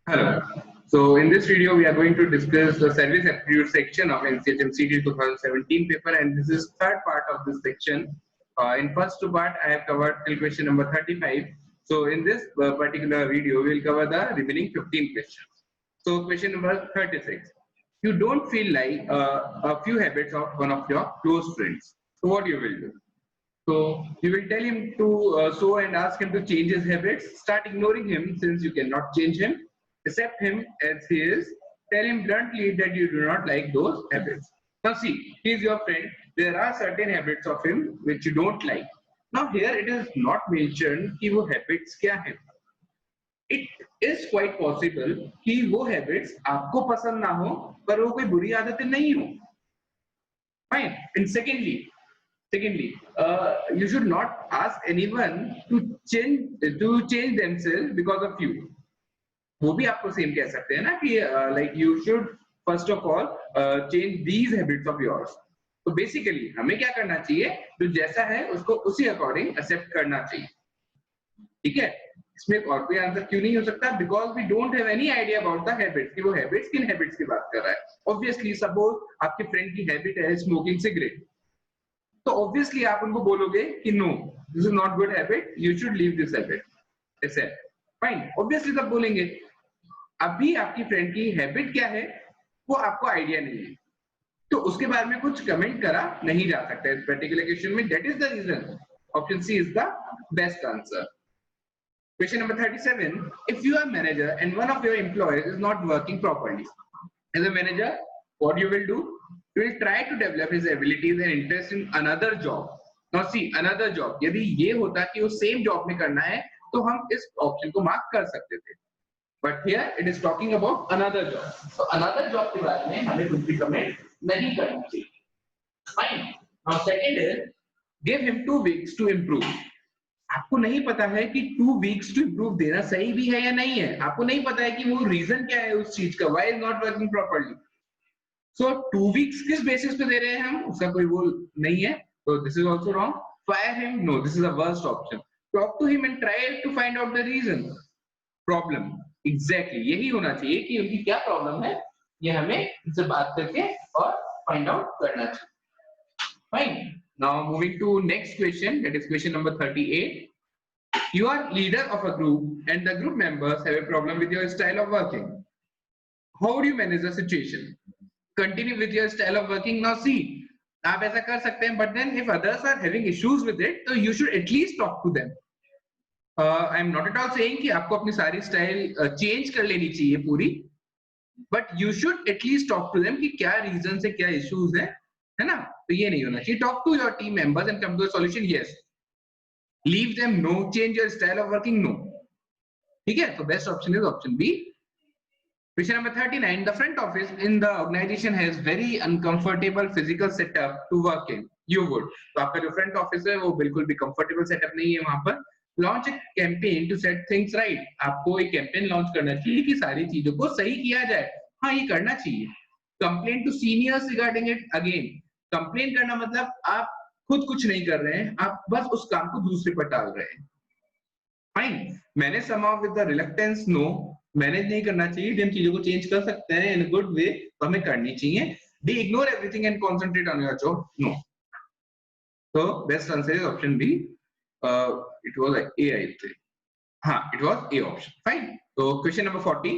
Hello. So in this video, we are going to discuss the service aptitude section of NCH MCT 2017 paper, and this is third part of this section. In first two part, I have covered till question number 35. So in this particular video, we will cover the remaining 15 questions. So question number 36. You don't feel like a few habits of one of your close friends. So what you will do? So you will tell him to so and ask him to change his habits. Start ignoring him since you cannot change him. Accept him as he is. Tell him bluntly that you do not like those habits. Now see, he is your friend. There are certain habits of him which you don't like. Now here it is not mentioned कि वो habits क्या हैं. It is quite possible कि वो habits आपको पसंद ना हो, पर वो कोई बुरी आदतें नहीं हो. Fine. And secondly, you should not ask anyone to change themselves because of you. वो भी आपको सेम कह सकते हैं ना कि like you should first of all change these habits of yours. तो बेसिकली हमें क्या करना चाहिए, जो जैसा है उसको उसी अकॉर्डिंग एक्सेप्ट करना चाहिए. ठीक है, इसमें और कोई आंसर क्यों नहीं हो सकता? Because we don't have any idea about the habits कि वो हैबिट्स किन हैबिट्स की बात कर रहा है. ऑब्वियसली सपोज आपके फ्रेंड की हैबिट है स्मोकिंग सिगरेट, तो ऑब्वियसली आप उनको बोलोगे कि no, this is not good habit, you should leave this habit. ऐसे फाइन, ऑब्वियसली सब बोलेंगे. अभी आपकी फ्रेंड की हैबिट क्या है वो आपको आइडिया नहीं है, तो उसके बारे में कुछ कमेंट करा नहीं जा सकता इस पर्टिकुलर क्वेश्चन में. That is the reason option C is the best answer. Question number 37. If you are manager and one of your employees is not working properly, as a manager, what you will do? You will try to develop his abilities and interest in another job. Now see, another job. यदि ये होता कि वो same job में करना है, तो हम इस option को mark कर सकते थे. But here it is talking about another job. So another job के बारे में हमें कुछ भी comment नहीं करना चाहिए. Fine. Now second is give him 2 weeks to improve. आपको नहीं पता है कि 2 weeks to improve देना सही भी है या नहीं है. आपको नहीं पता है कि वो रीजन क्या है उस चीज का, why is not working properly. So 2 weeks किस बेसिस पे दे रहे हैं हम, उसका कोई वो नहीं है. So this is also wrong. Fire him, no, this is the worst option. Talk to him and try to find out the reason. Problem, exactly यही होना चाहिए कि उनकी क्या प्रॉब्लम है, ये हमें इनसे बात करके और फाइंड आउट करना चाहिए. Fine. Now moving to next question, that is question number 38. You are leader of a group and the group members have a problem with your style of working. How do you manage the situation? Continue with your style of working. Now see, आप ऐसा कर सकते हैं, but then if others are having issues with it, so you should at least talk to them. I am not at all saying कि आपको अपनी सारी style change कर लेनी चाहिए पूरी, but you should at least talk to them कि क्या रीजन से क्या इश्यूज है ना. तो ये नहीं होना चाहिए. Talk to your team members and come to a solution. Yes. Leave them, no. Change your style of working, no. ठीक है, तो best option is option B. Question number 39. The front office in the organization has very uncomfortable physical setup to work in. You would. तो आपका जो front office है वो बिल्कुल भी कंफर्टेबल सेटअप नहीं है वहां पर. Launch a campaign to set things right. आपको एक कैंपेन लॉन्च करना चाहिए कि सारी चीजों को सही किया जाए. हाँ, ये करना चाहिए. Complain to seniors regarding it. Again, complain करना मतलब आप खुद कुछ नहीं कर रहे हैं, आप बस उस काम को दूसरे पर टाल रहे हैं. Fine. Manage somehow with the reluctance, no. Manage नहीं करना चाहिए. हम चीजों को चेंज कर सकते हैं इन गुड वे, तो हमें करनी चाहिए. They ignore everything and concentrate on your job, no. तो best answer is option B. It was A, I think. हाँ, it was A option. Fine. So question number 40.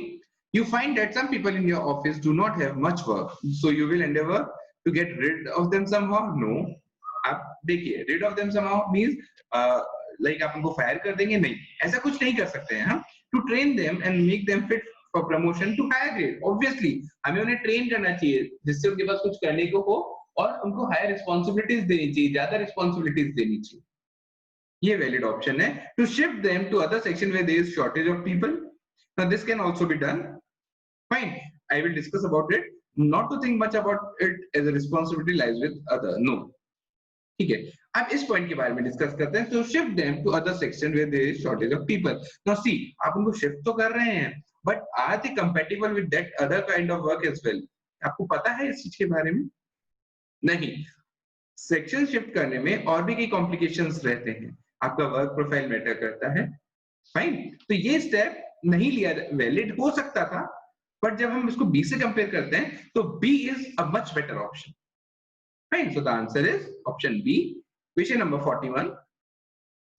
You find that some people in your office do not have much work, so you will endeavor to get rid of them somehow. No. आप देखिए, rid of them somehow means like आप उनको fire कर देंगे, नहीं, ऐसा कुछ नहीं कर सकते हैं हम. To train them and make them fit for promotion to higher grade. Obviously हमें उन्हें ट्रेन करना चाहिए जिससे उनके पास कुछ करने को हो और उनको हायर रिस्पॉन्सिबिलिटीज देनी चाहिए, ज्यादा रिस्पॉन्सिबिलिटीज देनी चाहिए. ये वैलिड ऑप्शन है. To shift them to other section where there is shortage of people. Now this can also be done. Fine. I will discuss about it. Not to think much about it as a responsibility lies with other, no. ठीक है, अब इस point के बारे में discuss करते हैं. तो shift them to other section where there is shortage of people. Now see, आप उनको शिफ्ट तो कर रहे हैं, but are they compatible with that other kind of work as well? आपको पता है इस चीज के बारे में? नहीं. सेक्शन शिफ्ट करने में और भी कई कॉम्प्लिकेशंस रहते हैं. आपका वर्क प्रोफाइल मैटर करता है. फाइन. तो ये स्टेप नहीं लिया, वैलिड हो सकता था, बट जब हम इसको बी से कंपेयर करते हैं तो B is a much better option. Fine. So the answer is option B. Question number 41.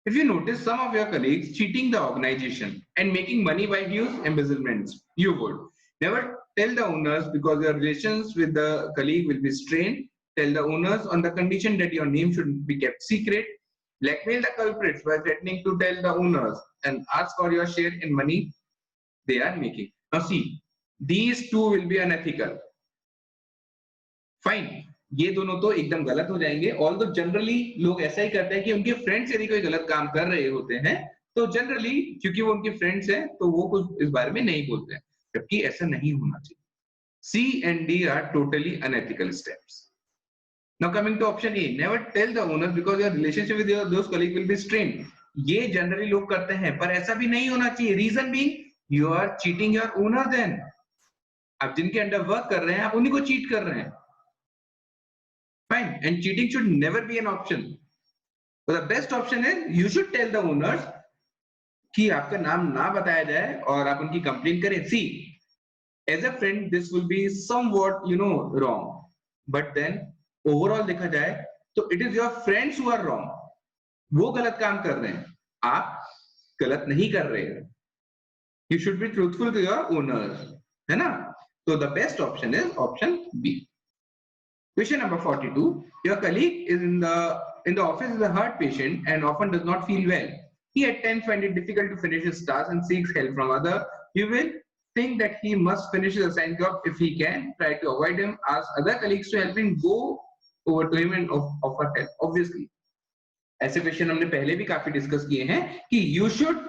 If you notice some of your colleagues cheating the organization and making money by huge embezzlements, you would never tell the owners because your relations with the colleague will be strained. Tell the owners on the condition that your name should be kept secret. Blackmail the culprits by threatening to tell the owners and ask for your share in money they are making. Now see, these two will be unethical. Fine. ये दोनों तो एकदम गलत हो जाएंगे. Although generally लोग ऐसा ही करते हैं कि उनके फ्रेंड्स यदि कोई गलत काम कर रहे होते हैं तो जनरली क्योंकि वो उनके फ्रेंड्स हैं तो वो कुछ इस बारे में नहीं बोलते हैं, जबकि ऐसा नहीं होना चाहिए. C and D are totally unethical steps. Now coming to option A, never tell the owners because your relationship with those colleagues will be strained. ये जनरली लोग करते हैं, पर ऐसा भी नहीं होना चाहिए. रीजन भी, you are cheating your owner then. आप जिनके अंडर वर्क कर रहे हैं आप उन्हीं को चीट कर रहे हैं. Fine, and cheating should never be an option. So the best option is you should tell the owners कि आपका नाम ना बताया जाए और आप उनकी कंप्लेन करें. See, as a friend this will be somewhat wrong, but then overall देखा जाए तो it is your friends who are wrong. वो गलत काम कर रहे हैं, आप गलत नहीं कर रहे हैं. You should be truthful to your owners, है ना? So the best option is option B. Question number 42. Your colleague is in the office is a heart patient and often does not feel well. He at times finds it difficult to finish his tasks and seeks help from others. You will think that he must finish his assigned job if he can. Try to avoid him. Ask other colleagues to help him. Go over to him and offer help. Obviously, ऐसे question हमने पहले भी काफी discuss किए हैं कि you should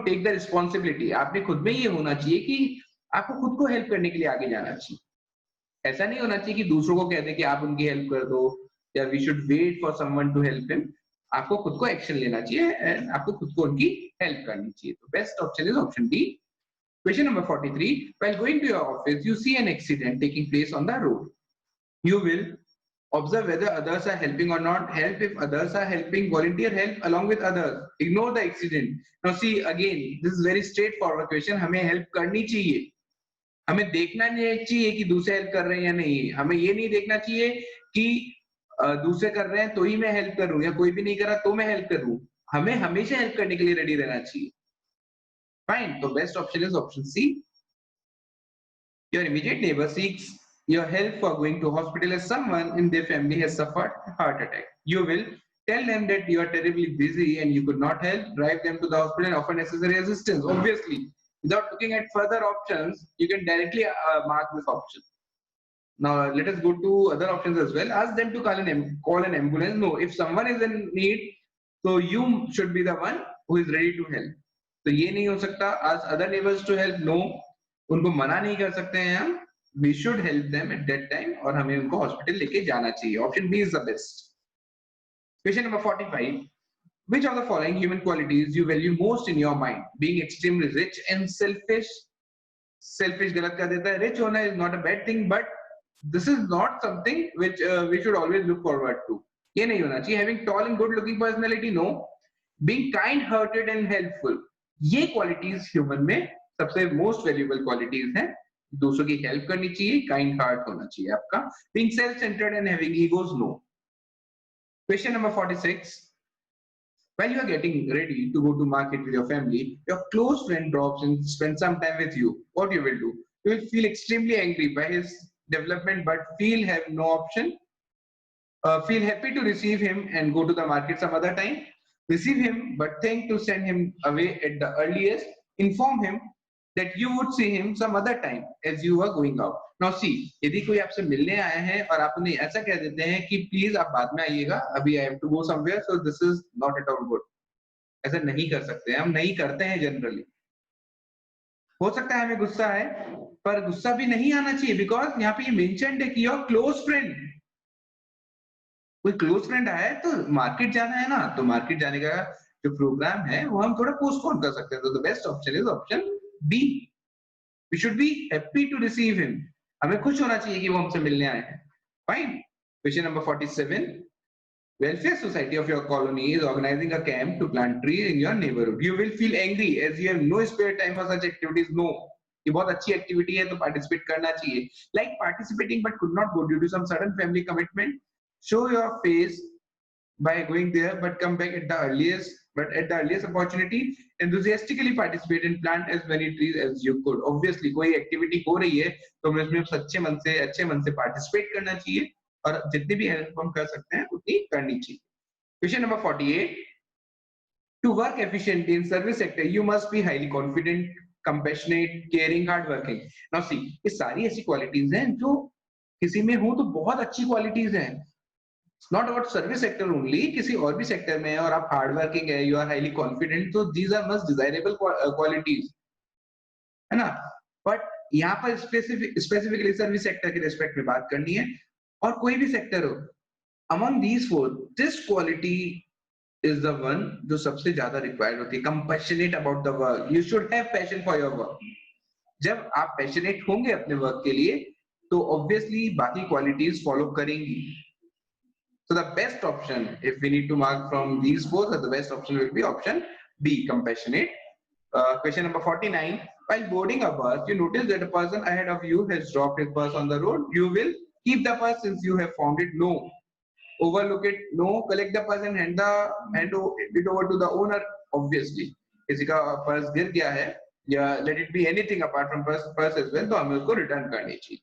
take the responsibility. आपने खुद में ये होना चाहिए कि आपको खुद को हेल्प करने के लिए आगे जाना चाहिए. ऐसा नहीं होना चाहिए कि दूसरों को कह दे कि आप उनकी हेल्प कर दो या we should wait for someone to help him. आपको खुद को एक्शन लेना चाहिए एंड आपको खुद को उनकी हेल्प करनी चाहिए. तो best option is option D. Question number 43. While going to your office, you see an accident taking place on the road. You will observe whether others are helping or not. Help if others are helping. Volunteer help along with others. Ignore the accident. Now see, again, this is very straightforward question. हमें help करनी चाहिए. हमें देखना नहीं चाहिए कि दूसरे help कर रहे हैं या नहीं. हमें ये नहीं देखना चाहिए कि दूसरे कर रहे हैं तो ही मैं हेल्प करूं या कोई भी नहीं कर रहा तो मैं हेल्प करूं. हमें हमेशा हेल्प करने के लिए रेडी रहना चाहिए. फाइन. तो best option is option C. Your immediate neighbour seeks your help for going to hospital as someone in their family has suffered heart attack. You will tell them that you are terribly busy and you could not help. Drive them to the hospital and offer necessary assistance. Obviously, without looking at further options, you can directly mark this option. Now let us go to other options as well. Ask them to call an ambulance. No, if someone is in need, so you should be the one who is ready to help. तो ये नहीं हो सकता. Ask other neighbors to help. No, उनको मना नहीं कर सकते हैं हम. We should help them at that time और हमें उनको हॉस्पिटल लेके जाना चाहिए. Option B is the best. Question number 45. Which of the following human qualities you value most in your mind? Being extremely rich and selfish. Selfish गलत कर देता है. Rich होना is not a bad thing, but this is not something which we should always look forward to. ये नहीं होना चाहिए. Having tall and good looking personality, no. Being kind hearted and helpful. ये qualities human में सबसे most valuable qualities हैं. दूसरों की हेल्प करनी चाहिए. काइंड हार्ट होना चाहिए आपका. Being self-centered and having egos, no. Question number 46. While you are getting ready to go to market with your family, your close friend drops and spends some time with you. What you will do? You will feel extremely angry by his development, but have no option. Feel happy to receive him and go to the market some other time. Receive him, but think to send him away at the earliest. Inform him that you would see him some other time as you are going out. Now see, यदि कोई आपसे मिलने आए हैं और आप उन्हें ऐसा कह देते हैं कि प्लीज आप बाद में आइएगा, अभी I have to go somewhere, so this is not at all good. ऐसा नहीं कर सकते, हम नहीं करते हैं जनरली. हो सकता है हमें गुस्सा है, पर गुस्सा भी नहीं आना चाहिए बिकॉज यहाँ पे ये मेंशन्ड है कि योर क्लोज फ्रेंड. कोई क्लोज फ्रेंड आया है तो मार्केट जाना है ना, तो मार्केट जाने का जो प्रोग्राम है वो हम थोड़ा पोस्टपोन कर सकते हैं. तो the best option is option B. We should be happy to receive him. हमें खुश होना चाहिए कि वो हमसे मिलने आए हैं. Fine. Question number 47. welfare society of your colony is organizing a camp to plant trees in your neighborhood. You will feel angry as you have no spare time for such activities. No, ये बहुत अच्छी activity है तो participate करना चाहिए. Like participating but could not go due to some sudden family commitment. Show your face by going there, but come back at the earliest opportunity. Enthusiastically participate and plant as many trees as you could. Obviously कोई activity हो रही है तो हमें उसमें अच्छे मन से पार्टिसिपेट करना चाहिए और जितनी भी हेल्प हम कर सकते हैं उतनी करनी चाहिए. Question number 48. To work efficiently in service sector, you must be highly confident, compassionate, caring, hardworking. Now see, ये सारी ऐसी क्वालिटीज हैं जो किसी में हो तो बहुत अच्छी क्वालिटीज हैं. It's not about service sector only, किसी और भी सेक्टर में है और आप हार्ड वर्किंग है, you are highly confident, so these are most desirable qualities, है ना. बट यहाँ पर स्पेसिफिकली सर्विस सेक्टर के रिस्पेक्ट में बात करनी है और कोई भी सेक्टर हो. Among these four, this quality is the one जो सबसे ज्यादा रिक्वायर्ड होती है. Compassionate about the work. You should have passion for your work. जब आप पैशनेट होंगे अपने वर्क के लिए तो ऑब्वियसली बाकी क्वालिटीज फॉलो करेंगी. So the best option, if we need to mark from these four, the best option will be option B, compassionate. Question number 49. While boarding a bus, you notice that a person ahead of you has dropped his purse on the road. You will keep the purse since you have found it? No. Overlook it? No. Collect the purse and hand it over to the owner? Obviously. किसी का purse गिर गया है या let it be anything apart from purse as well, तो हमें उसको return करनी चाहिए.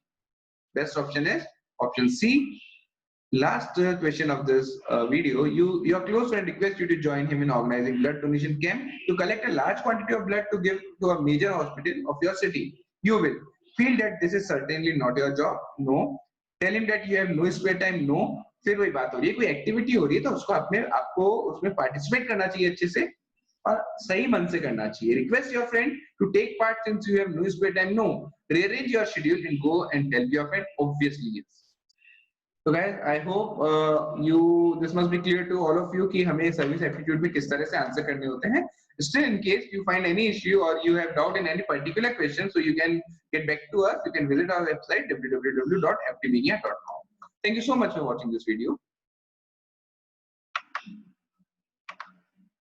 Best option is option C. Last question of this video. Your close friend requests you to join him in organizing blood donation camp to collect a large quantity of blood to give to a major hospital of your city. You will feel that this is certainly not your job. No. Tell him that you have no spare time. No. फिर वही बात हो रही है, कोई activity हो रही है तो आपको उसमें पार्टिसिपेट करना चाहिए अच्छे से और सही मन से करना चाहिए. Request your friend to take part since you have no spare time. No. Rearrange your schedule and go and help your friend. Obviously yes. So guys, I hope this must be clear to all of you कि हमें service aptitude में किस तरह से answer करने होते हैं. Still, in case you find any issue or you have doubt in any particular question, so you can get back to us. You can visit our website www.ftmedia.com. Thank you so much for watching this video.